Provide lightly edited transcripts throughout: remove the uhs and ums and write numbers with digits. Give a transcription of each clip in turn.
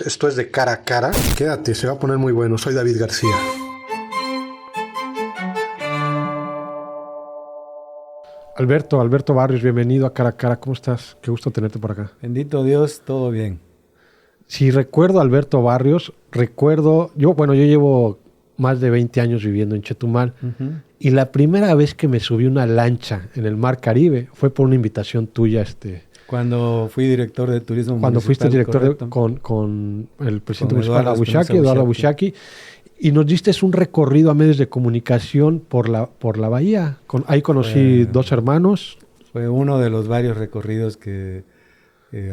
Esto es de cara a cara. Quédate, se va a poner muy bueno. Soy David García. Alberto Barrios, bienvenido a Cara a Cara. ¿Cómo estás? Qué gusto tenerte por acá. Bendito Dios, todo bien. Si recuerdo a Alberto Barrios, yo llevo más de 20 años viviendo en Chetumal Ujú. y la primera vez que me subí una lancha en el Mar Caribe fue por una invitación tuya, Cuando fui director de turismo cuando fuiste municipal, director correcto, con el presidente con municipal Eduardo Espinosa Eduardo Buchaki. Abushaki, y nos diste un recorrido a medios de comunicación por la bahía. Ahí conocí Fue, dos hermanos. fue uno de los varios recorridos que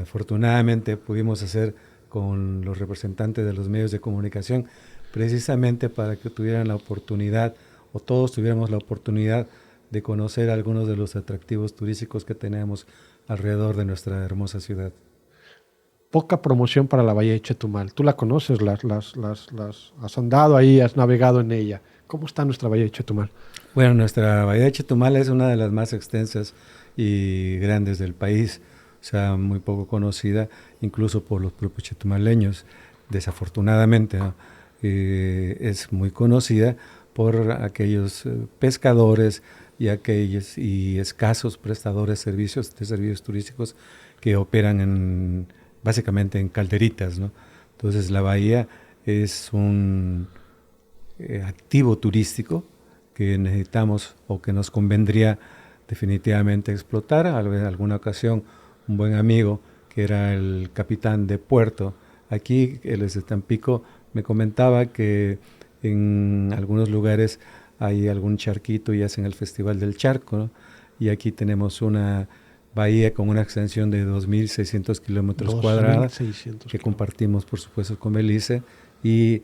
afortunadamente pudimos hacer con los representantes de los medios de comunicación, precisamente para que tuvieran la oportunidad, o todos tuviéramos la oportunidad de conocer algunos de los atractivos turísticos que tenemos alrededor de nuestra hermosa ciudad. Poca promoción para la bahía de Chetumal. Tú la conoces, has andado ahí, has navegado en ella. ¿Cómo está nuestra bahía de Chetumal? Bueno, nuestra bahía de Chetumal es una de las más extensas y grandes del país, o sea, muy poco conocida, incluso por los propios chetumaleños, desafortunadamente, ¿no? Es muy conocida por aquellos pescadores y aquellos y escasos prestadores de servicios turísticos que operan básicamente en calderitas, ¿no? Entonces la bahía es un activo turístico que necesitamos o que nos convendría definitivamente explotar. Alguna ocasión un buen amigo que era el capitán de puerto aquí, él es de Tampico, me comentaba que en algunos lugares hay algún charquito y hacen el Festival del Charco, ¿no? Y aquí tenemos una bahía con una extensión de 2.600 kilómetros cuadrados 2.600 que kilómetros. compartimos por supuesto con Belice y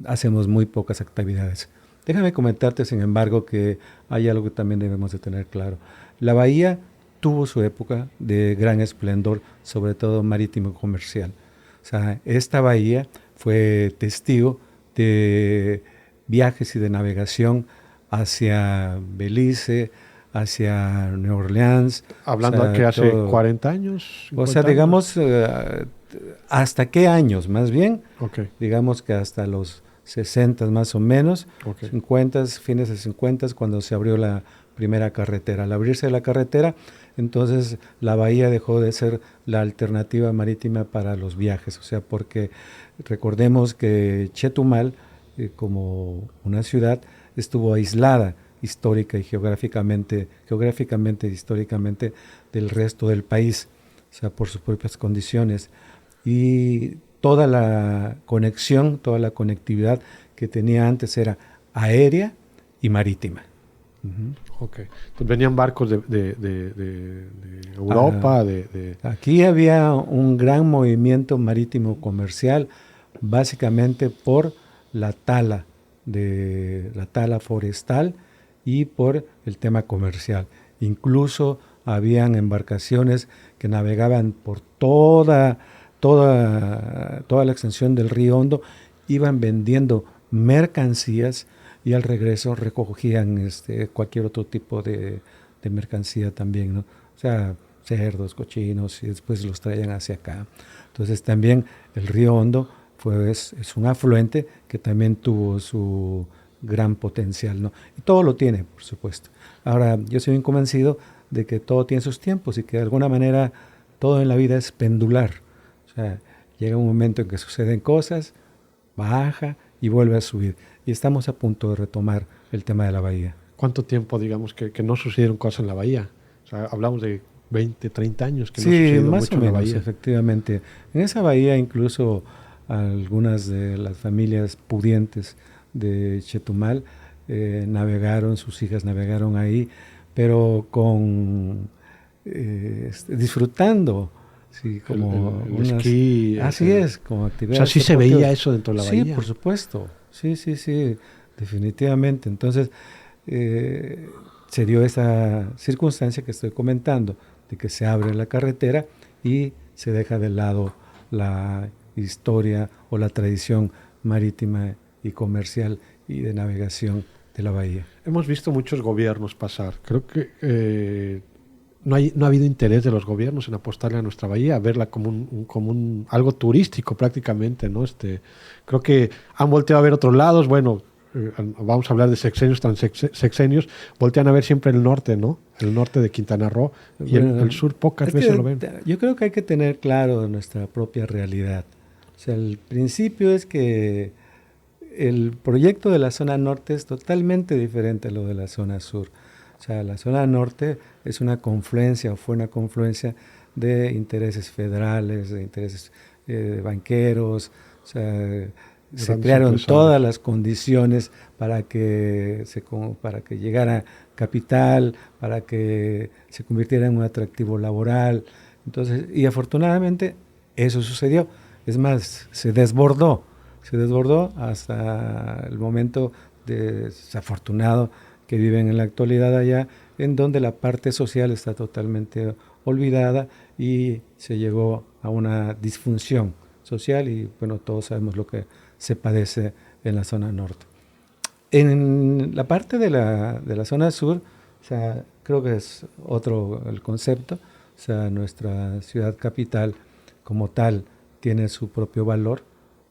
hacemos muy pocas actividades. Déjame comentarte, sin embargo, que hay algo que también debemos de tener claro. La bahía tuvo su época de gran esplendor, sobre todo marítimo y comercial. O sea, esta bahía fue testigo de viajes y de navegación hacia Belice, hacia Nueva Orleans, o Hablando sea, que hace todo, 40 años, o sea, 50 años. digamos, ¿hasta qué años? Más bien, Ok, digamos que hasta los 60 más o menos, ok. 50, fines de 50, cuando se abrió la primera carretera. Al abrirse la carretera, entonces la bahía dejó de ser la alternativa marítima para los viajes, o sea, porque recordemos que Chetumal, como una ciudad, estuvo aislada histórica y geográficamente e históricamente del resto del país, o sea, por sus propias condiciones. Y toda la conexión, toda la conectividad que tenía antes era aérea y marítima. Ok. Pues venían barcos de Ah, Europa, aquí había un gran movimiento marítimo comercial, básicamente por la tala la tala forestal y por el tema comercial. Incluso habían embarcaciones que navegaban por toda la extensión del río Hondo, iban vendiendo mercancías y al regreso recogían cualquier otro tipo de mercancía también, ¿no? O sea, cerdos, cochinos, y después los traían hacia acá. Entonces también el río Hondo es un afluente que también tuvo su gran potencial, ¿no? Y todo lo tiene, por supuesto. Ahora, yo soy bien convencido de que todo tiene sus tiempos y que de alguna manera todo en la vida es pendular. O sea, llega un momento en que suceden cosas, baja y vuelve a subir. Y estamos a punto de retomar el tema de la bahía. ¿Cuánto tiempo, digamos, que no sucedieron cosas en la bahía? O sea, hablamos de 20, 30 años que no ha Sí, sucedido más o mucho en la menos, bahía. efectivamente. En esa bahía incluso algunas de las familias pudientes de Chetumal navegaron, sus hijas navegaron ahí, pero disfrutando, sí, como El unas, esquí. así es, como O sea, actividades sí se veía deportivas. eso dentro de la Sí, por bahía. supuesto, sí, sí, sí, definitivamente. Entonces, se dio esa circunstancia que estoy comentando, de que se abre la carretera y se deja de lado la historia o la tradición marítima y comercial y de navegación de la bahía. Hemos visto muchos gobiernos pasar. Creo que no ha habido interés de los gobiernos en apostarle a nuestra bahía, a verla como algo turístico prácticamente, ¿no? Creo que han volteado a ver otros lados, bueno, vamos a hablar de sexenios, sexenios, voltean a ver siempre el norte, ¿no? El norte de Quintana Roo, y Bueno, el sur pocas veces lo ven. yo creo que hay que tener claro nuestra propia realidad. O sea, el principio es que el proyecto de la zona norte es totalmente diferente a lo de la zona sur. O sea, la zona norte es una confluencia o fue una confluencia de intereses federales, de intereses banqueros. O sea, se crearon todas las condiciones para que llegara capital, para que se convirtiera en un atractivo laboral. Entonces, y afortunadamente eso sucedió. Es más, se desbordó hasta el momento desafortunado que viven en la actualidad allá, en donde la parte social está totalmente olvidada y se llegó a una disfunción social y bueno, todos sabemos lo que se padece en la zona norte. En la parte de la zona sur, o sea, creo que es otro el concepto, o sea, nuestra ciudad capital como tal tiene su propio valor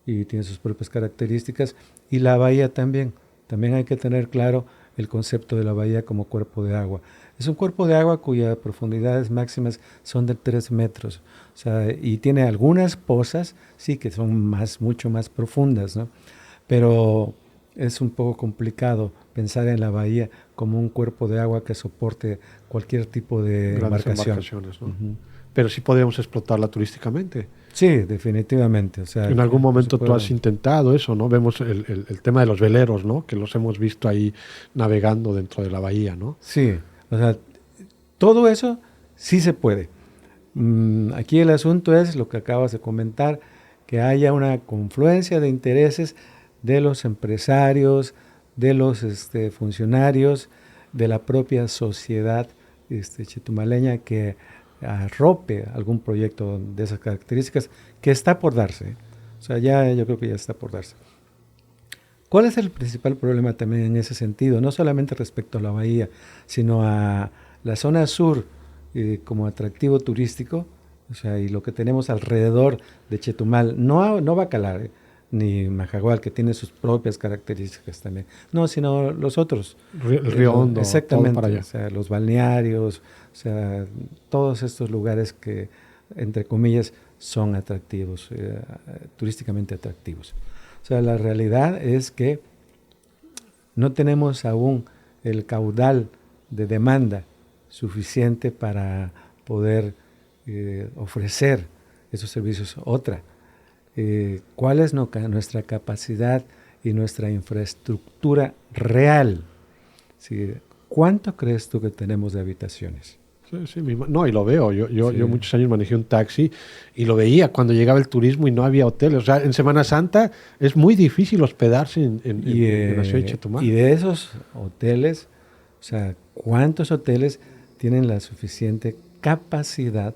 y tiene sus propias características, y la bahía también. También hay que tener claro el concepto de la bahía como cuerpo de agua. Es un cuerpo de agua cuyas profundidades máximas son de 3 metros. O sea, y tiene algunas pozas, sí, que son mucho más profundas, ¿no? Pero es un poco complicado pensar en la bahía como un cuerpo de agua que soporte cualquier tipo de embarcaciones, ¿no? Uh-huh. Pero sí podríamos explotarla turísticamente. Sí, definitivamente. O sea, en algún momento tú has intentado eso, ¿no? Vemos el tema de los veleros, ¿no? Que los hemos visto ahí navegando dentro de la bahía, ¿no? Sí, o sea, todo eso sí se puede. Aquí el asunto es lo que acabas de comentar, que haya una confluencia de intereses de los empresarios, de los funcionarios, de la propia sociedad chetumaleña que arrope algún proyecto de esas características que está por darse. O sea, yo creo que ya está por darse. ¿Cuál es el principal problema también en ese sentido? No solamente respecto a la bahía, sino a la zona sur como atractivo turístico, o sea, y lo que tenemos alrededor de Chetumal, no Bacalar, ni Majagual, que tiene sus propias características también, no, sino los otros. El Río Hondo, exactamente, todo para allá. O sea, los balnearios, o sea, todos estos lugares que, entre comillas, son atractivos, turísticamente atractivos. O sea, la realidad es que no tenemos aún el caudal de demanda suficiente para poder ofrecer esos servicios. Otra, ¿cuál es nuestra capacidad y nuestra infraestructura real? ¿Sí? ¿Cuánto crees tú que tenemos de habitaciones? Sí, no, y lo veo. Yo muchos años manejé un taxi y lo veía cuando llegaba el turismo y no había hoteles. O sea, en Semana Santa es muy difícil hospedarse en la ciudad de Chetumal. Y de esos hoteles, o sea, ¿cuántos hoteles tienen la suficiente capacidad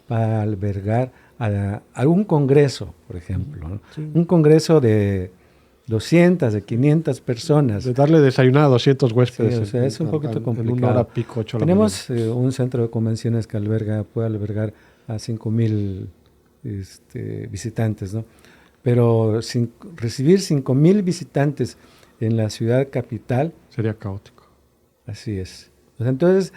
para albergar a algún congreso, por ejemplo, ¿no? Sí. Un congreso de 200, de 500 personas. De darle desayunar a 200 huéspedes. Sí, o sea, es un poquito complicado. En una hora pico, 8 Tenemos un centro de convenciones que puede albergar a 5,000 visitantes, ¿no? Pero recibir 5,000 visitantes en la ciudad capital... sería caótico. Así es. O sea, entonces,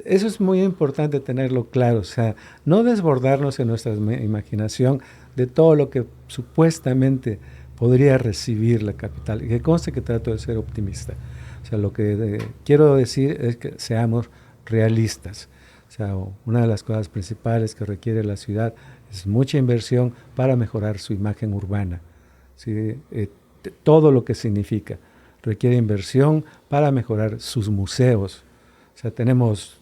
eso es muy importante tenerlo claro. O sea, no desbordarnos en nuestra imaginación de todo lo que supuestamente podría recibir la capital. Y que conste que trato de ser optimista. O sea, lo que quiero decir es que seamos realistas. O sea, una de las cosas principales que requiere la ciudad es mucha inversión para mejorar su imagen urbana. ¿Sí? Todo lo que significa. Requiere inversión para mejorar sus museos. O sea, tenemos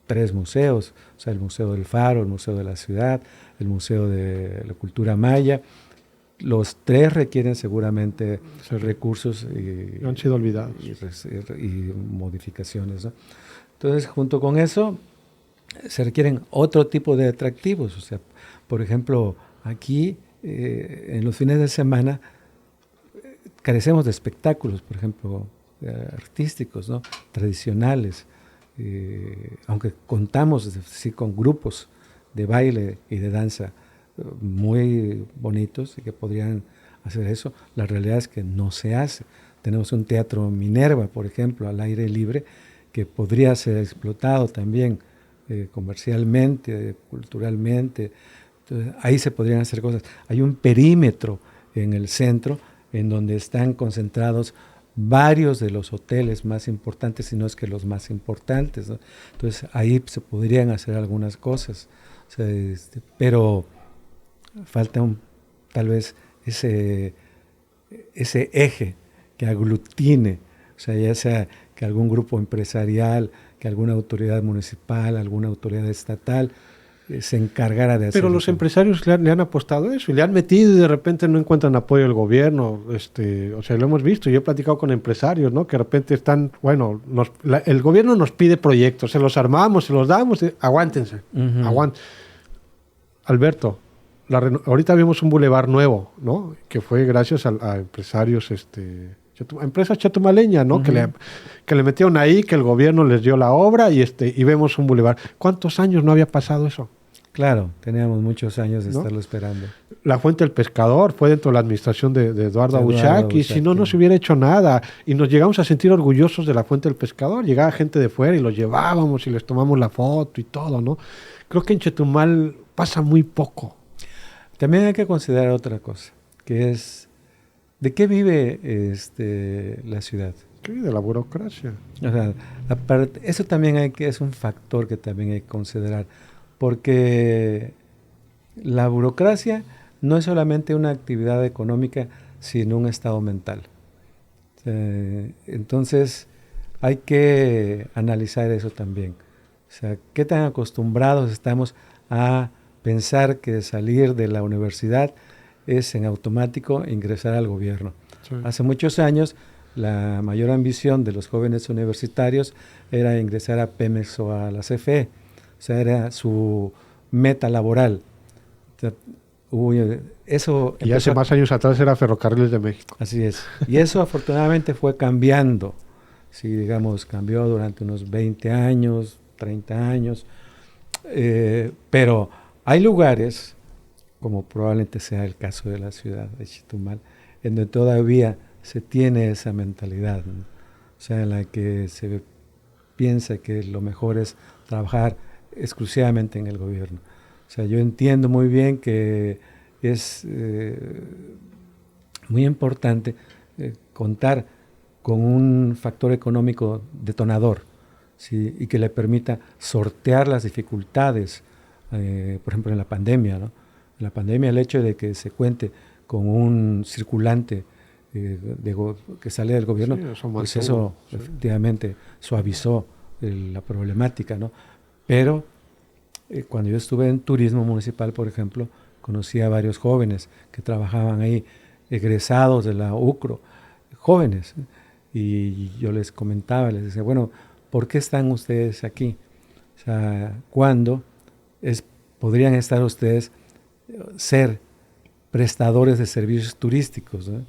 3 museos. O sea, el Museo del Faro, el Museo de la Ciudad, el Museo de la Cultura Maya. Los 3 requieren seguramente recursos y han sido olvidados y modificaciones, ¿no? Entonces, junto con eso, se requieren otro tipo de atractivos. O sea, por ejemplo, aquí en los fines de semana carecemos de espectáculos, por ejemplo, artísticos, ¿no? Tradicionales. aunque contamos sí, con grupos de baile y de danza muy bonitos y que podrían hacer eso, la realidad es que no se hace. Tenemos un teatro Minerva, por ejemplo, al aire libre, que podría ser explotado también comercialmente, culturalmente. Entonces, ahí se podrían hacer cosas. Hay un perímetro en el centro en donde están concentrados varios de los hoteles más importantes, si no es que los más importantes, ¿no? Entonces ahí se podrían hacer algunas cosas, o sea, pero falta tal vez ese eje que aglutine, o sea, ya sea que algún grupo empresarial, que alguna autoridad municipal, alguna autoridad estatal se encargara de hacer Pero los eso. empresarios le han apostado a eso y le han metido y de repente no encuentran apoyo del gobierno. O sea, lo hemos visto. Yo he platicado con empresarios, ¿no? Que de repente están, bueno, el gobierno nos pide proyectos, se los armamos, se los damos, aguántense, Alberto, ahorita vimos un bulevar nuevo, ¿no? Que fue gracias a empresarios, a empresas chetumaleñas, ¿no? Que le metieron ahí, que el gobierno les dio la obra y vemos un bulevar. ¿Cuántos años no había pasado eso? Claro, teníamos muchos años de ¿No? estarlo esperando. La Fuente del Pescador fue dentro de la administración de Eduardo Abuchak, y si no, no se hubiera hecho nada. Y nos llegamos a sentir orgullosos de la Fuente del Pescador. Llegaba gente de fuera y los llevábamos y les tomamos la foto y todo, ¿no? Creo que en Chetumal pasa muy poco. También hay que considerar otra cosa, que es, ¿de qué vive la ciudad? ¿Qué? De la burocracia. O sea, eso también es un factor que también hay que considerar, porque la burocracia no es solamente una actividad económica, sino un estado mental. Entonces, hay que analizar eso también. O sea, qué tan acostumbrados estamos a pensar que salir de la universidad es en automático ingresar al gobierno. Sí. Hace muchos años, la mayor ambición de los jóvenes universitarios era ingresar a Pemex o a la CFE. O sea, era su meta laboral. O sea, eso y hace más años atrás era Ferrocarriles de México. Así es. Y eso afortunadamente fue cambiando. Sí, digamos, cambió durante unos 20 años, 30 años. Pero hay lugares, como probablemente sea el caso de la ciudad de Chetumal, en donde todavía se tiene esa mentalidad, ¿no? O sea, en la que se piensa que lo mejor es trabajar exclusivamente en el gobierno. O sea, yo entiendo muy bien que es muy importante contar con un factor económico detonador, ¿sí? Y que le permita sortear las dificultades, por ejemplo en la pandemia, ¿no? En la pandemia el hecho de que se cuente con un circulante que sale del gobierno, sí, pues eso sí, efectivamente suavizó la problemática, ¿no? Pero cuando yo estuve en turismo municipal, por ejemplo, conocí a varios jóvenes que trabajaban ahí, egresados de la UCRO, jóvenes, y yo les comentaba, les decía, bueno, ¿por qué están ustedes aquí? O sea, ¿cuándo podrían estar ustedes ser prestadores de servicios turísticos, ¿no?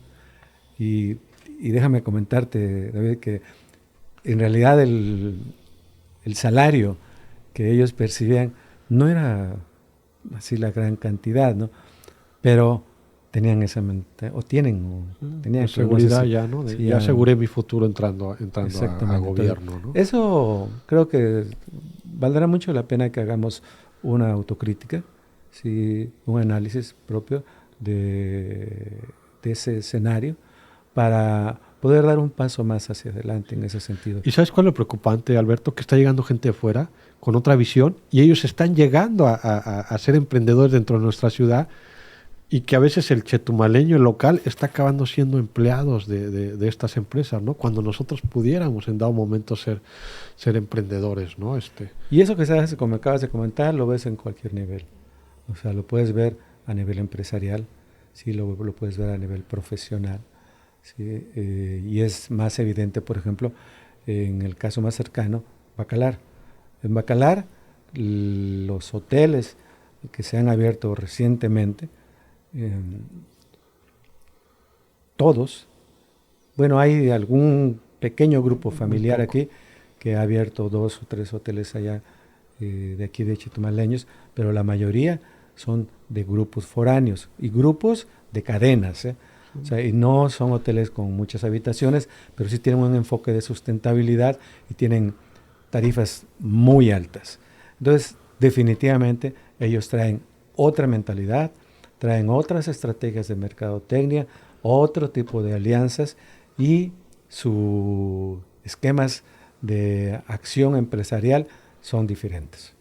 Y déjame comentarte, David, que en realidad el salario que ellos percibían no era así la gran cantidad, ¿no? Pero tenían esa tenían seguridad ya, ¿no? Sí, ya aseguré mi futuro entrando a gobierno, ¿no? Eso creo que valdrá mucho la pena que hagamos una autocrítica, ¿sí? Un análisis propio de ese escenario para poder dar un paso más hacia adelante en ese sentido. ¿Y sabes cuál es lo preocupante, Alberto? Que está llegando gente de fuera con otra visión y ellos están llegando a ser emprendedores dentro de nuestra ciudad, y que a veces el chetumaleño, el local, está acabando siendo empleados de estas empresas, ¿no? Cuando nosotros pudiéramos en dado momento ser emprendedores, ¿no? Y eso que sabes, como acabas de comentar, lo ves en cualquier nivel. O sea, lo puedes ver a nivel empresarial, sí, lo puedes ver a nivel profesional, ¿sí? Y es más evidente, por ejemplo, en el caso más cercano, Bacalar. En Bacalar, los hoteles que se han abierto recientemente, todos, bueno, hay algún pequeño grupo familiar aquí que ha abierto 2 o 3 hoteles allá de aquí de chetumaleños, pero la mayoría son de grupos foráneos y grupos de cadenas, ¿eh? O sea, y no son hoteles con muchas habitaciones, pero sí tienen un enfoque de sustentabilidad y tienen tarifas muy altas. Entonces, definitivamente, ellos traen otra mentalidad, traen otras estrategias de mercadotecnia, otro tipo de alianzas y sus esquemas de acción empresarial son diferentes.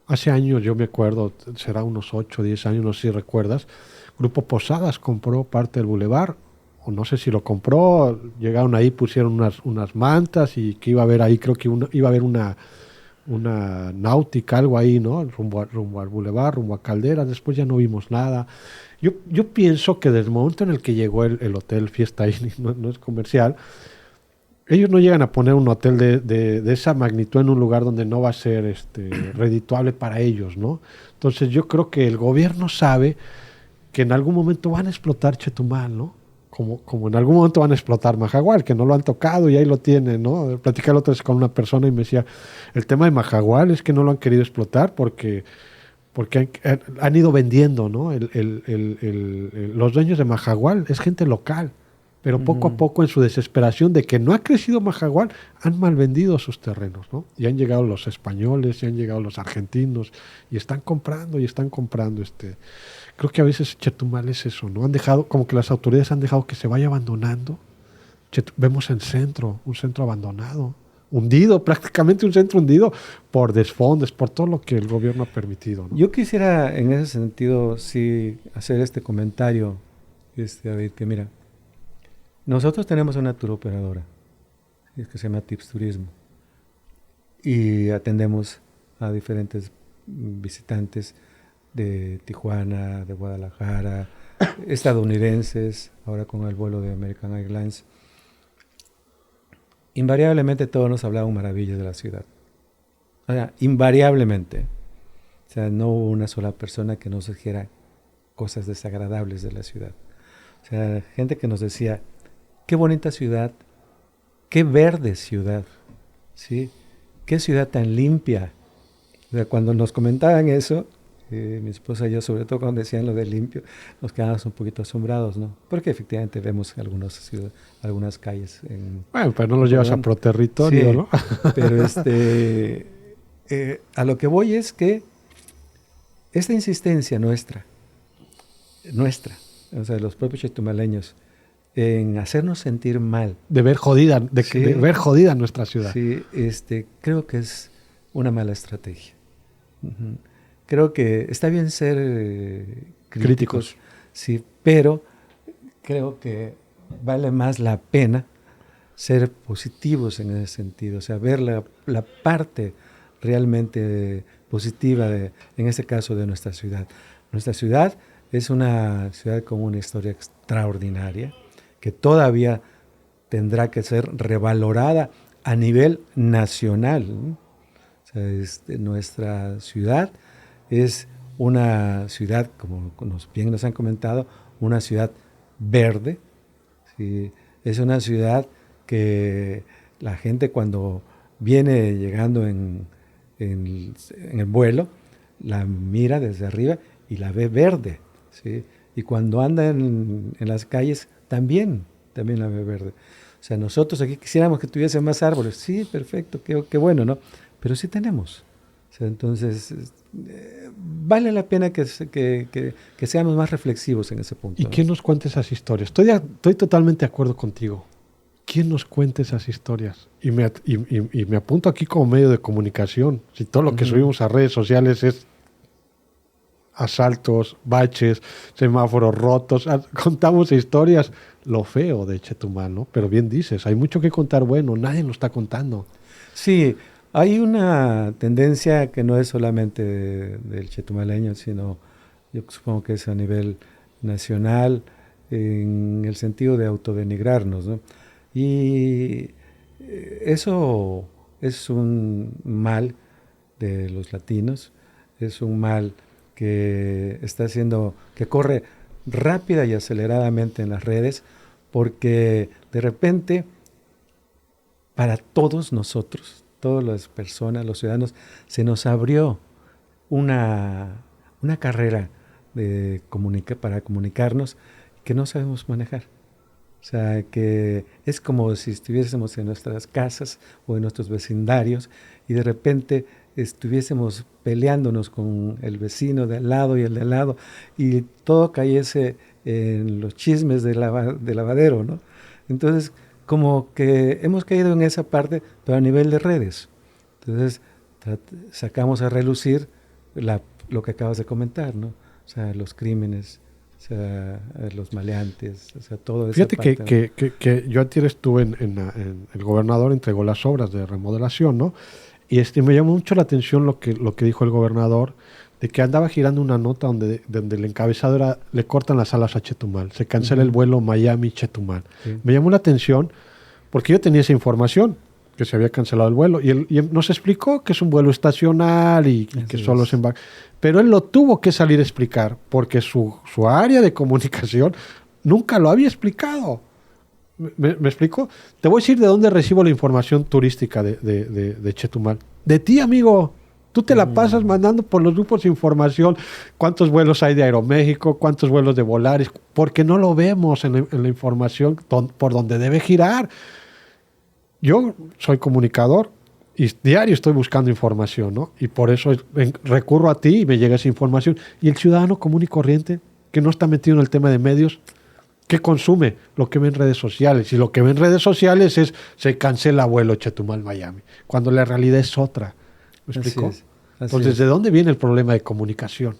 Hace años, yo me acuerdo, será unos 8 o 10 años, no sé si recuerdas, Grupo Posadas compró parte del bulevar, o no sé si lo compró, llegaron ahí, pusieron unas mantas y que iba a haber ahí, creo que iba a haber una náutica, algo ahí, ¿no? Rumbo al bulevar, rumbo a Calderas, después ya no vimos nada. Yo pienso que desde el momento en el que llegó el hotel Fiesta Inn, no es comercial, ellos no llegan a poner un hotel de esa magnitud en un lugar donde no va a ser redituable para ellos, ¿no? Entonces yo creo que el gobierno sabe que en algún momento van a explotar Chetumal, ¿no? Como en algún momento van a explotar Majagual, que no lo han tocado y ahí lo tienen, ¿no? Platicé la otra vez con una persona y me decía, el tema de Majagual es que no lo han querido explotar porque han ido vendiendo, ¿no? Los dueños de Majagual es gente local, pero poco a poco en su desesperación de que no ha crecido Majagual, han mal vendido sus terrenos, ¿no? Y han llegado los españoles, y han llegado los argentinos, y están comprando. Creo que a veces Chetumal es eso, ¿no? Han dejado, como que las autoridades han dejado que se vaya abandonando. Vemos el centro, un centro abandonado, hundido, prácticamente un centro hundido por desfondes, por todo lo que el gobierno ha permitido, ¿no? Yo quisiera en ese sentido sí hacer este comentario, David, que mira, nosotros tenemos una tour operadora que se llama Tips Turismo y atendemos a diferentes visitantes de Tijuana, de Guadalajara, estadounidenses, ahora con el vuelo de American Airlines. Invariablemente todos nos hablaban maravillas de la ciudad. O sea, invariablemente. O sea, no hubo una sola persona que nos dijera cosas desagradables de la ciudad. O sea, gente que nos decía, qué bonita ciudad, qué verde ciudad, ¿sí? Qué ciudad tan limpia. O sea, cuando nos comentaban eso, mi esposa y yo, sobre todo cuando decían lo de limpio, nos quedábamos un poquito asombrados, ¿no? Porque efectivamente vemos algunas calles. Bueno, pero no lo llevas a pro territorio, sí, ¿no? Pero a lo que voy es que esta insistencia nuestra, o sea, los propios chetumaleños, en hacernos sentir mal. De ver jodida, de ver jodida nuestra ciudad. Sí, creo que es una mala estrategia. Uh-huh. Creo que está bien ser críticos, sí, pero creo que vale más la pena ser positivos en ese sentido, o sea, ver la parte realmente positiva, en este caso, de nuestra ciudad. Nuestra ciudad es una ciudad con una historia extraordinaria, que todavía tendrá que ser revalorada a nivel nacional, ¿no? O sea, nuestra ciudad es una ciudad, como bien nos han comentado, una ciudad verde, ¿sí? Es una ciudad que la gente cuando viene llegando en el vuelo, la mira desde arriba y la ve verde, ¿sí? Y cuando anda en las calles, también la ve verde. O sea, nosotros aquí quisiéramos que tuviese más árboles. Sí, perfecto, qué bueno, ¿no? Pero sí tenemos. O sea, entonces, vale la pena que seamos más reflexivos en ese punto. ¿Y quién nos cuenta esas historias? Estoy totalmente de acuerdo contigo. ¿Quién nos cuenta esas historias? Y me apunto aquí como medio de comunicación. Si todo lo que subimos a redes sociales es asaltos, baches, semáforos rotos, contamos historias, lo feo de Chetumal, ¿no? Pero bien dices, hay mucho que contar bueno, nadie lo está contando. Sí, hay una tendencia que no es solamente del chetumaleño, sino yo supongo que es a nivel nacional, en el sentido de autodenigrarnos, ¿no? Y eso es un mal de los latinos, es un mal que está haciendo, que corre rápida y aceleradamente en las redes, porque de repente para todos nosotros, todas las personas, los ciudadanos, se nos abrió una carrera para comunicarnos que no sabemos manejar. O sea, que es como si estuviésemos en nuestras casas o en nuestros vecindarios y de repente estuviésemos peleándonos con el vecino de al lado y el de al lado y todo cayese en los chismes de lavadero, ¿no? Entonces, como que hemos caído en esa parte, pero a nivel de redes. Entonces, sacamos a relucir lo que acabas de comentar, ¿no? O sea, los crímenes, o sea, los maleantes, o sea, todo eso. Fíjate que yo antier estuve en el gobernador entregó las obras de remodelación, ¿no? Y me llamó mucho la atención lo que dijo el gobernador, de que andaba girando una nota donde el encabezado era, le cortan las alas a Chetumal, se cancela el vuelo Miami-Chetumal. Sí. Me llamó la atención porque yo tenía esa información, que se había cancelado el vuelo, y él nos explicó que es un vuelo estacional y que solo se embarca. Pero él lo tuvo que salir a explicar, porque su área de comunicación nunca lo había explicado. ¿Me explico? Te voy a decir de dónde recibo la información turística de Chetumal. De ti, amigo. Tú te la pasas mandando por los grupos de información cuántos vuelos hay de Aeroméxico, cuántos vuelos de Volaris, porque no lo vemos en la información por donde debe girar. Yo soy comunicador y diario estoy buscando información, ¿no? Y por eso recurro a ti y me llega esa información. Y el ciudadano común y corriente, que no está metido en el tema de medios, ¿qué consume? Lo que ve en redes sociales. Y lo que ve en redes sociales es se cancela vuelo Chetumal-Miami, cuando la realidad es otra. ¿Me explico? Entonces, ¿de dónde viene el problema de comunicación?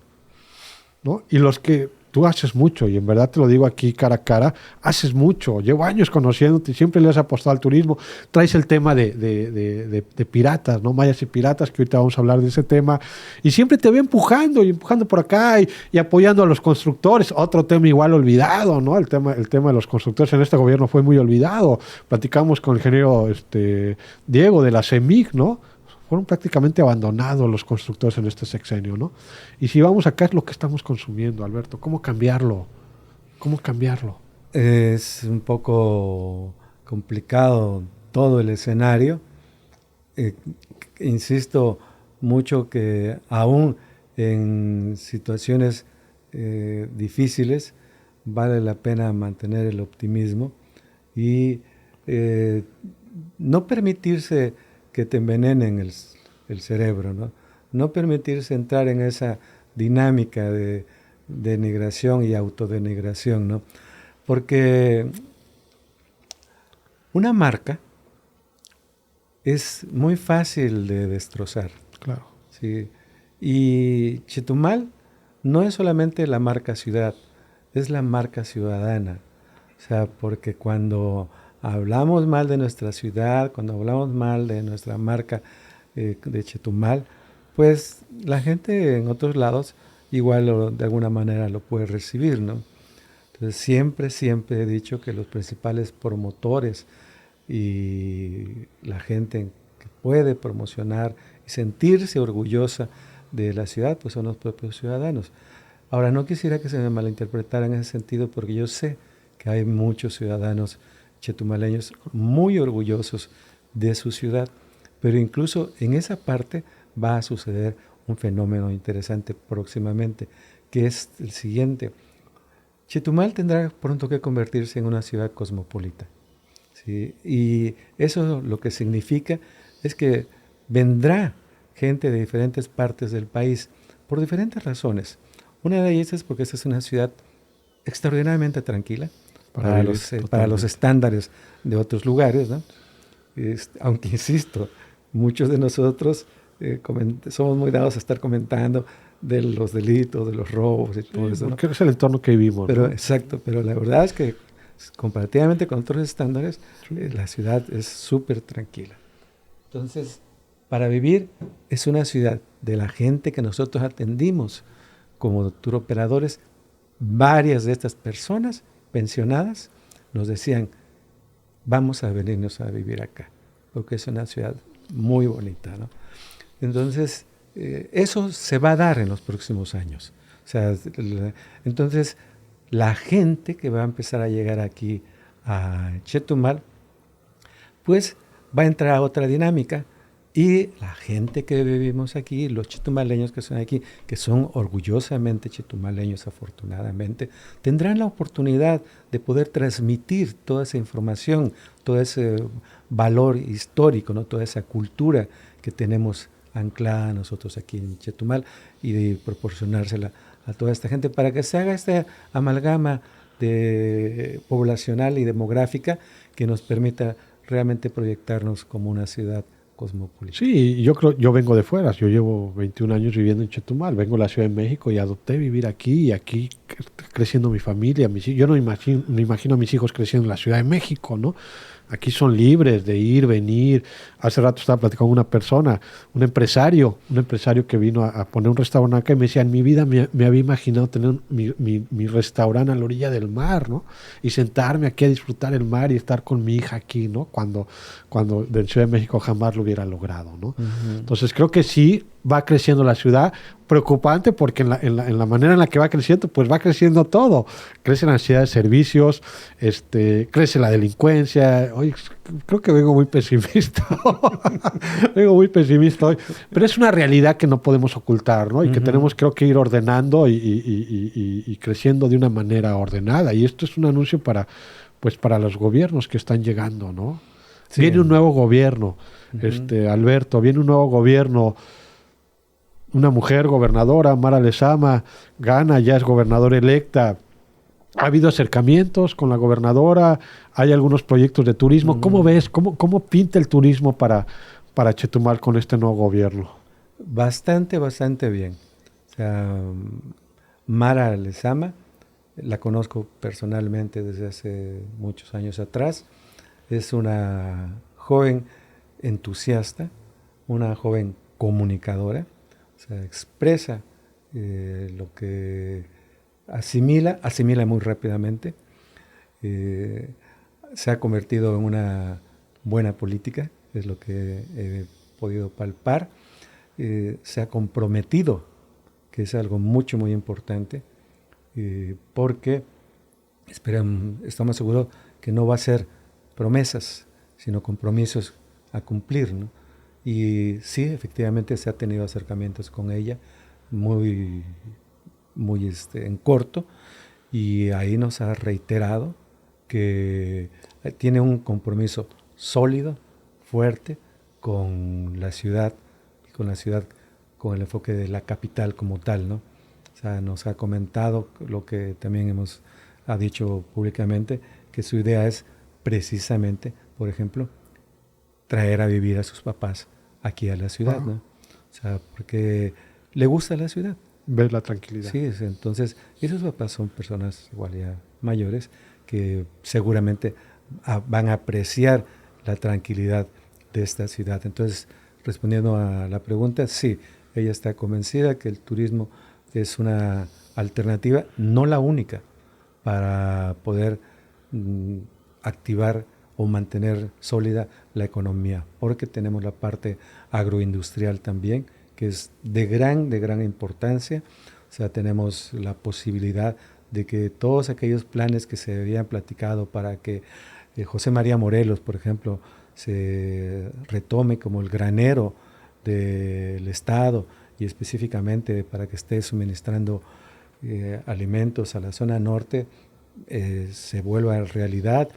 ¿No? Y los que tú haces mucho, y en verdad te lo digo aquí cara a cara, haces mucho. Llevo años conociéndote, siempre le has apostado al turismo. Traes el tema de piratas, ¿no? Mayas y piratas, que ahorita vamos a hablar de ese tema. Y siempre te ve empujando por acá y apoyando a los constructores. Otro tema igual olvidado, ¿no? El tema de los constructores en este gobierno fue muy olvidado. Platicamos con el ingeniero Diego de la CEMIC, ¿no? Fueron prácticamente abandonados los constructores en este sexenio, ¿no? Y si vamos acá es lo que estamos consumiendo, Alberto. ¿Cómo cambiarlo? ¿Cómo cambiarlo? Es un poco complicado todo el escenario. Insisto mucho que aún en situaciones difíciles vale la pena mantener el optimismo y no permitirse que te envenenen el cerebro, ¿no? No permitirse entrar en esa dinámica de denigración y autodenigración, ¿no? Porque una marca es muy fácil de destrozar. Claro. ¿Sí? Y Chetumal no es solamente la marca ciudad, es la marca ciudadana. O sea, porque cuando hablamos mal de nuestra ciudad, cuando hablamos mal de nuestra marca de Chetumal, pues la gente en otros lados igual de alguna manera lo puede recibir, ¿no? Entonces siempre he dicho que los principales promotores y la gente que puede promocionar y sentirse orgullosa de la ciudad, pues son los propios ciudadanos. Ahora, no quisiera que se me malinterpretara en ese sentido, porque yo sé que hay muchos ciudadanos chetumaleños muy orgullosos de su ciudad, pero incluso en esa parte va a suceder un fenómeno interesante próximamente, que es el siguiente. Chetumal tendrá pronto que convertirse en una ciudad cosmopolita, ¿sí? Y eso lo que significa es que vendrá gente de diferentes partes del país por diferentes razones. Una de ellas es porque esta es una ciudad extraordinariamente tranquila, para los estándares de otros lugares, ¿no? Aunque insisto, muchos de nosotros somos muy dados a estar comentando de los delitos, de los robos y todo eso, ¿no? Porque es el entorno que vivimos, pero, ¿no? Exacto, pero la verdad es que comparativamente con otros estándares, la ciudad es súper tranquila. Entonces, para vivir es una ciudad de la gente que nosotros atendimos como tour operadores. Varias de estas personas pensionadas nos decían, vamos a venirnos a vivir acá, porque es una ciudad muy bonita, ¿no? Entonces, eso se va a dar en los próximos años. O sea, entonces, la gente que va a empezar a llegar aquí a Chetumal, pues va a entrar a otra dinámica Y la gente que vivimos aquí, los chetumaleños que son aquí, que son orgullosamente chetumaleños afortunadamente, tendrán la oportunidad de poder transmitir toda esa información, todo ese valor histórico, ¿no? Toda esa cultura que tenemos anclada nosotros aquí en Chetumal y de proporcionársela a toda esta gente para que se haga esta amalgama poblacional y demográfica que nos permita realmente proyectarnos como una ciudad cosmopolita. Sí, yo creo, yo vengo de fuera, yo llevo 21 años viviendo en Chetumal, vengo de la Ciudad de México y adopté vivir aquí y aquí creciendo mi familia, yo no imagino, me imagino a mis hijos creciendo en la Ciudad de México, ¿no? Aquí son libres de ir, venir. Hace rato estaba platicando con una persona, un empresario que vino a poner un restaurante acá y me decía, en mi vida me había imaginado tener mi restaurante a la orilla del mar, ¿no? Y sentarme aquí a disfrutar el mar y estar con mi hija aquí, ¿no? Cuando de Ciudad de México jamás lo hubiera logrado, ¿no? Uh-huh. Entonces creo que sí va creciendo la ciudad, preocupante porque en la manera en la que va creciendo, pues va creciendo todo. Crece la necesidad de servicios, crece la delincuencia. Hoy creo que vengo muy pesimista. Vengo muy pesimista hoy. Pero es una realidad que no podemos ocultar, ¿no? Y que tenemos, creo que ir ordenando y creciendo de una manera ordenada. Y esto es un anuncio para los gobiernos que están llegando, ¿no? Sí. Viene un nuevo gobierno, Alberto, viene un nuevo gobierno. Una mujer gobernadora, Mara Lezama, gana, ya es gobernadora electa. Ha habido acercamientos con la gobernadora, hay algunos proyectos de turismo. ¿Cómo ves? ¿Cómo pinta el turismo para Chetumal con este nuevo gobierno? Bastante bien. O sea, Mara Lezama, la conozco personalmente desde hace muchos años atrás. Es una joven entusiasta, una joven comunicadora. O sea, expresa lo que asimila muy rápidamente. Se ha convertido en una buena política, es lo que he podido palpar. Se ha comprometido, que es algo muy importante, porque estamos seguros que no va a ser promesas, sino compromisos a cumplir, ¿no? Y sí, efectivamente se ha tenido acercamientos con ella muy en corto, y ahí nos ha reiterado que tiene un compromiso sólido, fuerte con la ciudad, con el enfoque de la capital como tal, ¿no? O sea, nos ha comentado lo que también ha dicho públicamente, que su idea es precisamente, por ejemplo, traer a vivir a sus papás aquí a la ciudad, ¿no? O sea, porque le gusta la ciudad. Ver la tranquilidad. Sí, entonces, esos papás son personas igual ya mayores que seguramente van a apreciar la tranquilidad de esta ciudad. Entonces, respondiendo a la pregunta, sí, ella está convencida que el turismo es una alternativa, no la única, para poder activar o mantener sólida la economía, porque tenemos la parte agroindustrial también, que es de gran importancia. O sea, tenemos la posibilidad de que todos aquellos planes que se habían platicado para que José María Morelos, por ejemplo, se retome como el granero del Estado y específicamente para que esté suministrando alimentos a la zona norte, se vuelva realidad,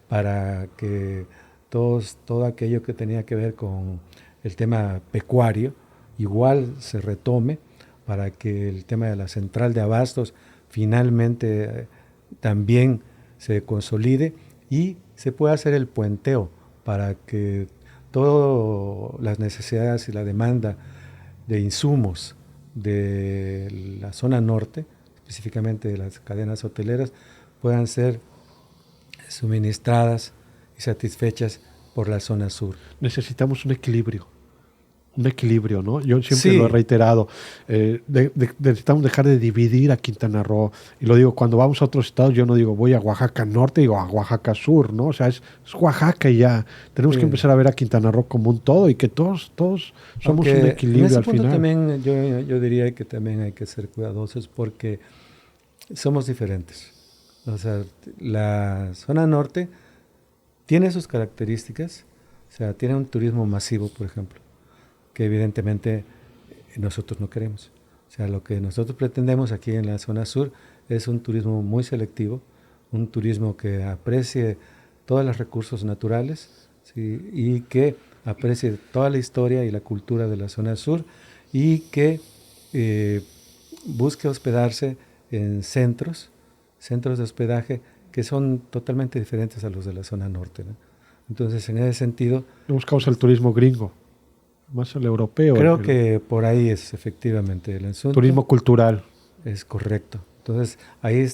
para que todo aquello que tenía que ver con el tema pecuario igual se retome, para que el tema de la central de abastos finalmente también se consolide y se pueda hacer el puenteo para que todas las necesidades y la demanda de insumos de la zona norte, específicamente de las cadenas hoteleras, puedan ser suministradas y satisfechas por la zona sur. Necesitamos un equilibrio, ¿no? Yo siempre lo he reiterado. Necesitamos dejar de dividir a Quintana Roo. Y lo digo, cuando vamos a otros estados, yo no digo voy a Oaxaca Norte, digo a Oaxaca Sur, ¿no? O sea, es Oaxaca y ya. Tenemos que empezar a ver a Quintana Roo como un todo y que todos somos un equilibrio al final. También yo diría que también hay que ser cuidadosos porque somos diferentes. O sea, la zona norte tiene sus características, o sea, tiene un turismo masivo, por ejemplo. que evidentemente nosotros no queremos. O sea, lo que nosotros pretendemos aquí en la zona sur es un turismo muy selectivo, un turismo que aprecie todos los recursos naturales, ¿sí? Y que aprecie toda la historia y la cultura de la zona sur y que busque hospedarse en centros de hospedaje que son totalmente diferentes a los de la zona norte, ¿no? Entonces, en ese sentido... Buscamos el turismo gringo, más el europeo. Creo que por ahí es efectivamente el asunto. Turismo cultural. Es correcto. Entonces, ahí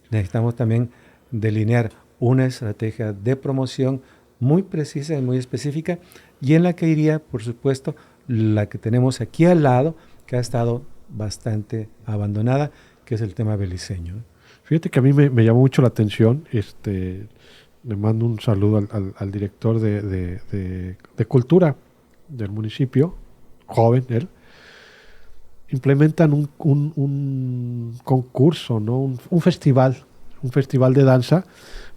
necesitamos también delinear una estrategia de promoción muy precisa y muy específica, y en la que iría, por supuesto, la que tenemos aquí al lado, que ha estado bastante abandonada, que es el tema beliceño. Fíjate que a mí me llamó mucho la atención, le mando un saludo al director de cultura del municipio, joven él. Implementan un concurso, ¿no? un festival de danza,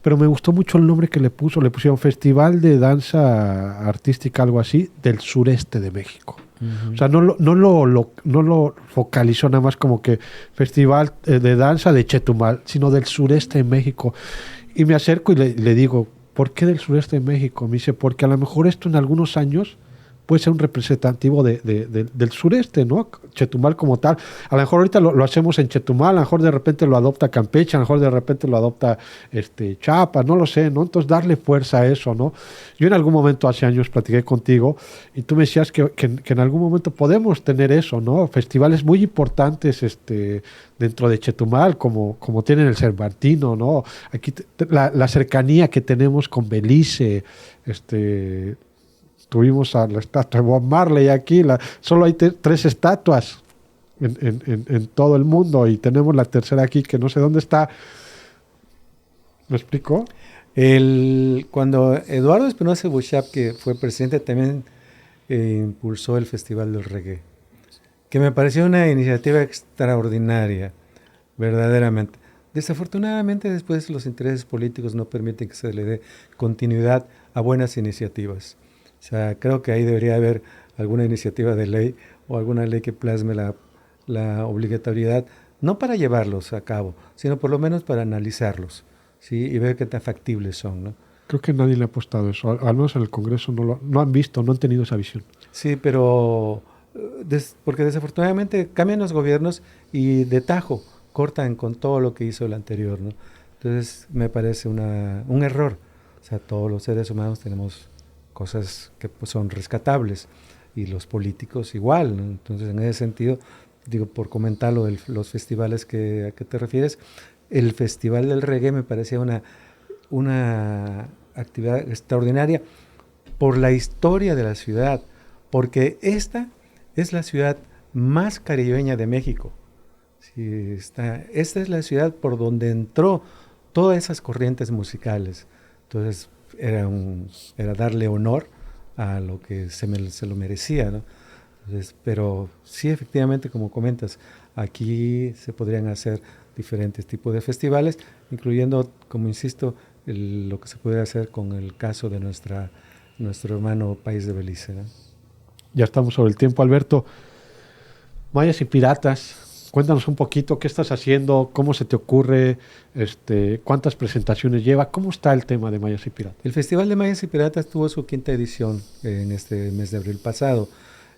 pero me gustó mucho el nombre que le pusieron Festival de Danza Artística, algo así, del sureste de México. O sea, no lo focalizó nada más como que Festival de Danza de Chetumal, sino del sureste de México. Y me acerco y le digo, ¿por qué del sureste de México? Me dice, porque a lo mejor esto en algunos años puede ser un representativo del sureste, ¿no? Chetumal como tal. A lo mejor ahorita lo hacemos en Chetumal, a lo mejor de repente lo adopta Campeche, a lo mejor de repente lo adopta Chiapas, no lo sé, ¿no? Entonces darle fuerza a eso, ¿no? Yo en algún momento hace años platiqué contigo y tú me decías que en algún momento podemos tener eso, ¿no? Festivales muy importantes dentro de Chetumal, como tienen el Cervantino, ¿no? Aquí la cercanía que tenemos con Belice, tuvimos a la estatua de Bob Marley aquí, solo hay 3 estatuas en todo el mundo y tenemos la tercera aquí que no sé dónde está. ¿Me explico? Cuando Eduardo Espinosa Buchap, que fue presidente, también impulsó el Festival del Reggae, que me pareció una iniciativa extraordinaria, verdaderamente. Desafortunadamente después los intereses políticos no permiten que se le dé continuidad a buenas iniciativas. O sea, creo que ahí debería haber alguna iniciativa de ley o alguna ley que plasme la obligatoriedad, no para llevarlos a cabo, sino por lo menos para analizarlos, ¿sí? Y ver qué tan factibles son, ¿no? Creo que nadie le ha apostado eso, al menos en el Congreso no han visto, no han tenido esa visión. Sí, pero porque desafortunadamente cambian los gobiernos y de tajo cortan con todo lo que hizo el anterior, ¿no? Entonces me parece un error. O sea, todos los seres humanos tenemos cosas que pues, son rescatables y los políticos igual, ¿no? Entonces en ese sentido, digo, por comentar los festivales a que te refieres, el Festival del Reggae me parecía una actividad extraordinaria por la historia de la ciudad, porque esta es la ciudad más caribeña de México. Sí, esta es la ciudad por donde entró todas esas corrientes musicales. Entonces era darle honor a lo que se lo merecía, ¿no? Entonces, pero sí, efectivamente, como comentas, aquí se podrían hacer diferentes tipos de festivales, incluyendo, como insisto, lo que se puede hacer con el caso de nuestro hermano país de Belice, ¿no? Ya estamos sobre el tiempo, Alberto. Mayas y Piratas, cuéntanos un poquito qué estás haciendo, cómo se te ocurre, cuántas presentaciones lleva, cómo está el tema de Mayas y Piratas. El Festival de Mayas y Piratas tuvo su 5ª edición en este mes de abril pasado.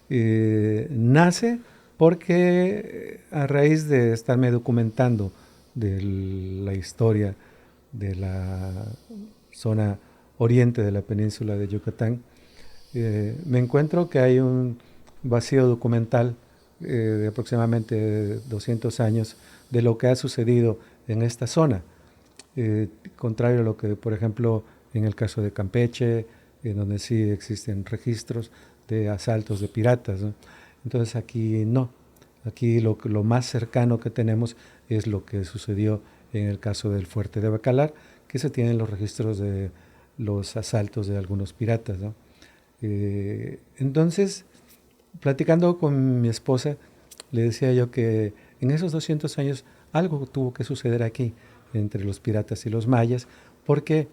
Nace porque a raíz de estarme documentando de la historia de la zona oriente de la península de Yucatán, me encuentro que hay un vacío documental de aproximadamente 200 años de lo que ha sucedido en esta zona, contrario a lo que, por ejemplo, en el caso de Campeche, en donde sí existen registros de asaltos de piratas, ¿no? Entonces aquí no, aquí lo más cercano que tenemos es lo que sucedió en el caso del fuerte de Bacalar, que se tienen los registros de los asaltos de algunos piratas, ¿no? Entonces, platicando con mi esposa, le decía yo que en esos 200 años algo tuvo que suceder aquí entre los piratas y los mayas, porque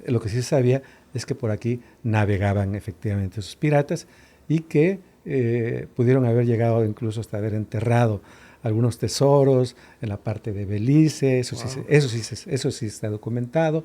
lo que sí se sabía es que por aquí navegaban efectivamente esos piratas y que pudieron haber llegado incluso hasta haber enterrado algunos tesoros en la parte de Belice, eso sí está documentado,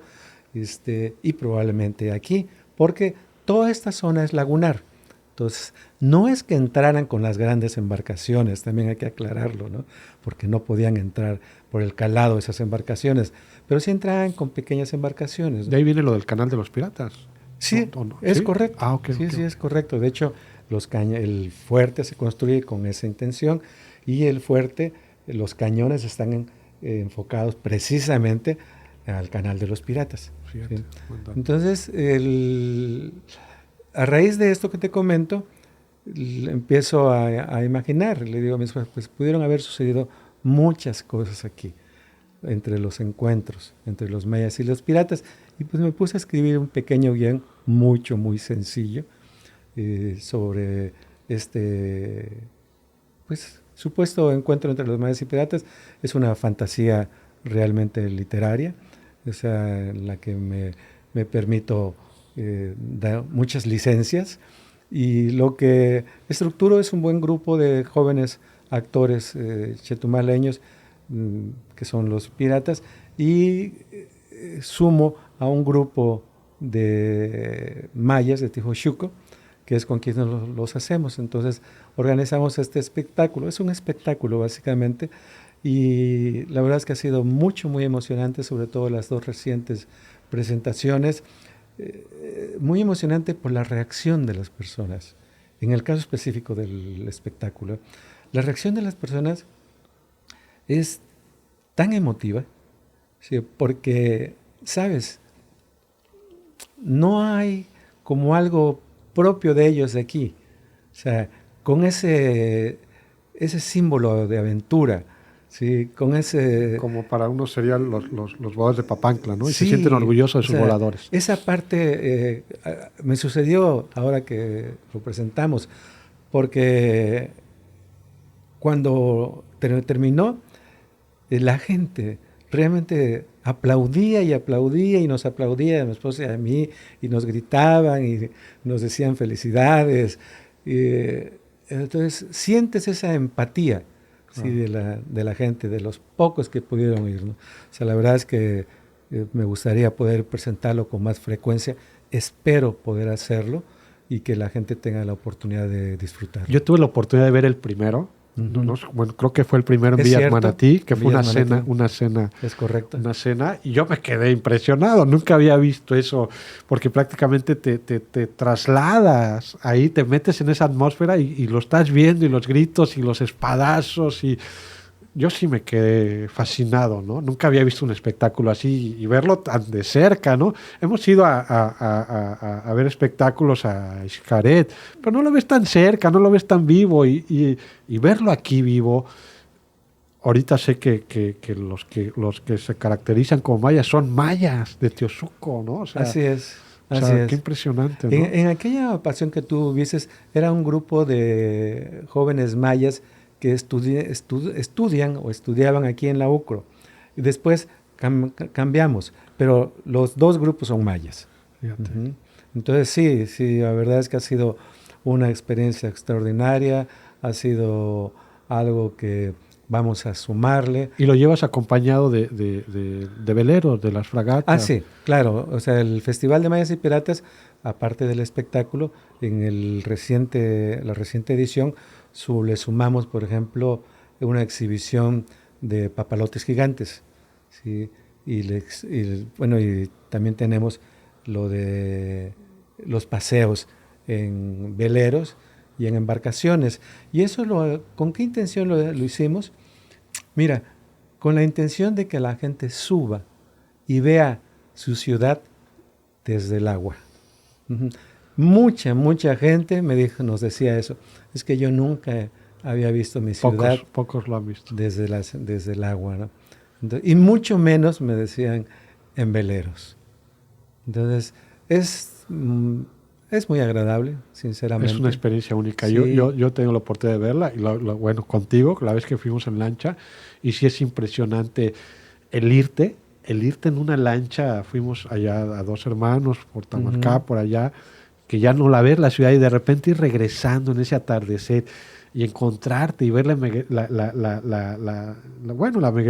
y probablemente aquí, porque toda esta zona es lagunar. Entonces, no es que entraran con las grandes embarcaciones, también hay que aclararlo, ¿no? Porque no podían entrar por el calado de esas embarcaciones, pero sí entraban con pequeñas embarcaciones, ¿no? De ahí viene lo del canal de los piratas. Sí, ¿No? es ¿Sí? correcto. Ah, ok. Sí, es correcto. De hecho, el fuerte se construye con esa intención y el fuerte, los cañones están enfocados precisamente al canal de los piratas. Fíjate, ¿sí? buen Entonces, a raíz de esto que te comento, empiezo a imaginar, le digo a mis hijos, pues pudieron haber sucedido muchas cosas aquí, entre los encuentros, entre los mayas y los piratas, y pues me puse a escribir un pequeño guión muy sencillo sobre pues, supuesto encuentro entre los mayas y piratas. Es una fantasía realmente literaria, o sea, en la que me permito dar muchas licencias, y lo que estructuro es un buen grupo de jóvenes actores chetumaleños, que son los piratas, y sumo a un grupo de mayas de Tijochuco, que es con quienes los hacemos. Entonces organizamos este espectáculo, es un espectáculo básicamente, y la verdad es que ha sido muy emocionante, sobre todo las dos recientes presentaciones. Muy emocionante por la reacción de las personas. En el caso específico del espectáculo, la reacción de las personas es tan emotiva, ¿sí? Porque, ¿sabes? No hay como algo propio de ellos de aquí. O sea, con ese símbolo de aventura, ¿sí? Con ese... Como para unos serían los voladores de Papantla, ¿no? Y sí, se sienten orgullosos de sus voladores. Esa parte me sucedió ahora que lo presentamos, porque cuando terminó, la gente realmente aplaudía y nos aplaudía a mi esposa y a mí, y nos gritaban y nos decían felicidades. Entonces sientes esa empatía, ¿sí? de la gente, de los pocos que pudieron ir, ¿no? O sea, la verdad es que me gustaría poder presentarlo con más frecuencia. Espero poder hacerlo y que la gente tenga la oportunidad de disfrutarlo. Yo tuve la oportunidad de ver el primero. Bueno, creo que fue el primero en Villas Manatí, que fue una cena. Es correcto. Una cena, y yo me quedé impresionado. Nunca había visto eso, porque prácticamente te trasladas ahí, te metes en esa atmósfera y lo estás viendo, y los gritos y los espadazos, y yo sí me quedé fascinado, ¿no? Nunca había visto un espectáculo así, y verlo tan de cerca, ¿no? Hemos ido a ver espectáculos a Xcaret, pero no lo ves tan cerca, no lo ves tan vivo, y verlo aquí vivo. Ahorita sé que los que se caracterizan como mayas son mayas de Teosuco, ¿no? O sea, así es. Qué impresionante, ¿no? En aquella ocasión que tú viste, era un grupo de jóvenes mayas que estudian o estudiaban aquí en la UCRO. Y después cambiamos, pero los dos grupos son mayas. Fíjate. Entonces sí, la verdad es que ha sido una experiencia extraordinaria, ha sido algo que vamos a sumarle. Y lo llevas acompañado de veleros, de las fragatas. Ah, sí, claro. O sea, el Festival de Mayas y Piratas, aparte del espectáculo, en la reciente edición, le sumamos, por ejemplo, una exhibición de papalotes gigantes, ¿sí? Y también tenemos lo de los paseos en veleros y en embarcaciones. ¿Y eso con qué intención lo hicimos? Mira, con la intención de que la gente suba y vea su ciudad desde el agua. Mucha gente nos decía eso. Es que yo nunca había visto mi ciudad. Pocos lo han visto. Desde el agua, ¿no? Entonces, y mucho menos me decían en veleros. Entonces, es muy agradable, sinceramente. Es una experiencia única. Sí. Yo tengo la oportunidad de verla, y bueno, contigo, la vez que fuimos en lancha, y sí es impresionante el irte en una lancha. Fuimos allá a Dos Hermanos, por Tamarcá, por allá, que ya no la ves la ciudad y de repente ir regresando en ese atardecer y encontrarte y ver la mega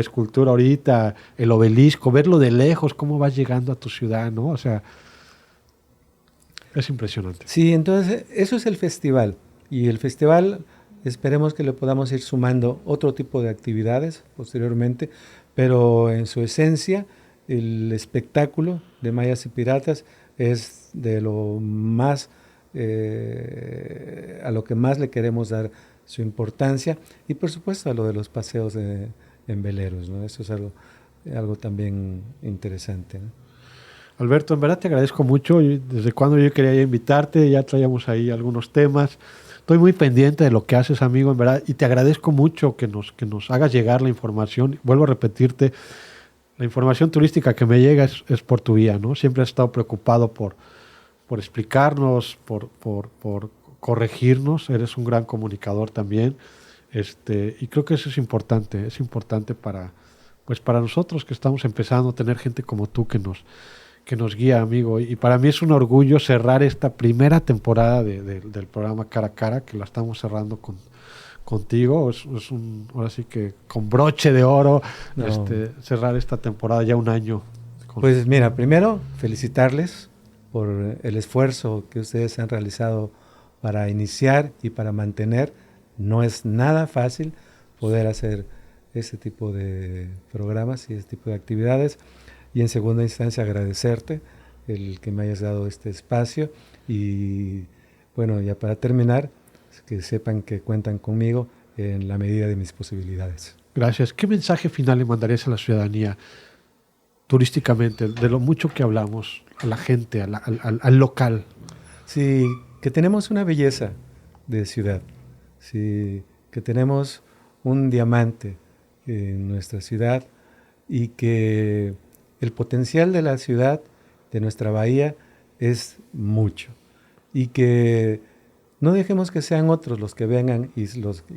escultura ahorita, el obelisco, verlo de lejos, cómo vas llegando a tu ciudad, ¿no? O sea, es impresionante. Sí, entonces eso es el festival. Y el festival esperemos que le podamos ir sumando otro tipo de actividades posteriormente, pero en su esencia el espectáculo de Mayas y Piratas es de lo más, a lo que más le queremos dar su importancia, y por supuesto a lo de los paseos en veleros, ¿no? Eso es algo también interesante, ¿no? Alberto, en verdad te agradezco mucho. Desde cuando yo quería invitarte, ya traíamos ahí algunos temas. Estoy muy pendiente de lo que haces, amigo, en verdad, y te agradezco mucho que nos hagas llegar la información. Vuelvo a repetirte, la información turística que me llega es por tu vía, ¿no? Siempre has estado preocupado por explicarnos, por corregirnos. Eres un gran comunicador también, y creo que eso es importante para nosotros que estamos empezando a tener gente como tú que nos guía, amigo. Y para mí es un orgullo cerrar esta primera temporada del programa Cara a Cara, que la estamos cerrando contigo. Ahora sí que con broche de oro, No. cerrar esta temporada ya un año. Pues mira, primero felicitarles por el esfuerzo que ustedes han realizado para iniciar y para mantener. No es nada fácil poder hacer este tipo de programas y este tipo de actividades. Y en segunda instancia agradecerte el que me hayas dado este espacio. Y bueno, ya para terminar, que sepan que cuentan conmigo en la medida de mis posibilidades. Gracias. ¿Qué mensaje final le mandarías a la ciudadanía turísticamente, de lo mucho que hablamos, a la gente, al local? Sí, que tenemos una belleza de ciudad, sí, que tenemos un diamante en nuestra ciudad, y que el potencial de la ciudad, de nuestra bahía, es mucho, y que no dejemos que sean otros los que vengan y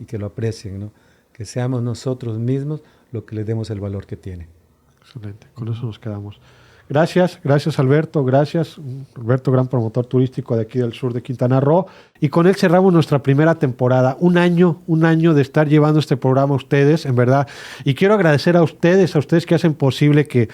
que lo aprecien, ¿no? Que seamos nosotros mismos los que le demos el valor que tiene. Excelente, con eso nos quedamos. Gracias Alberto, gracias. Alberto, gran promotor turístico de aquí del sur de Quintana Roo. Y con él cerramos nuestra primera temporada. Un año de estar llevando este programa a ustedes, en verdad. Y quiero agradecer a ustedes que hacen posible que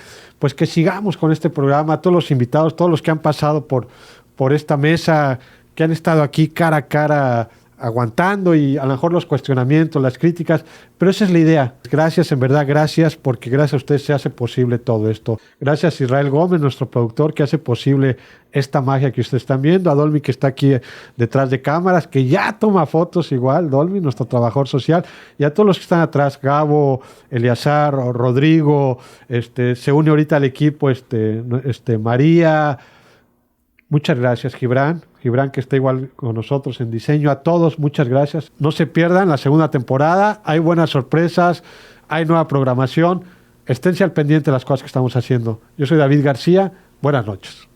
sigamos con este programa, a todos los invitados, todos los que han pasado por esta mesa, que han estado aquí cara a cara, aguantando, y a lo mejor los cuestionamientos, las críticas, pero esa es la idea. Gracias, en verdad, gracias, porque gracias a ustedes se hace posible todo esto. Gracias a Israel Gómez, nuestro productor, que hace posible esta magia que ustedes están viendo, a Dolmy, que está aquí detrás de cámaras, que ya toma fotos igual, Dolmy, nuestro trabajador social, y a todos los que están atrás, Gabo, Eleazar, Rodrigo, se une ahorita al equipo, María. Muchas gracias, Gibran, que está igual con nosotros en diseño. A todos, muchas gracias. No se pierdan la segunda temporada. Hay buenas sorpresas, hay nueva programación. Esténse al pendiente de las cosas que estamos haciendo. Yo soy David García. Buenas noches.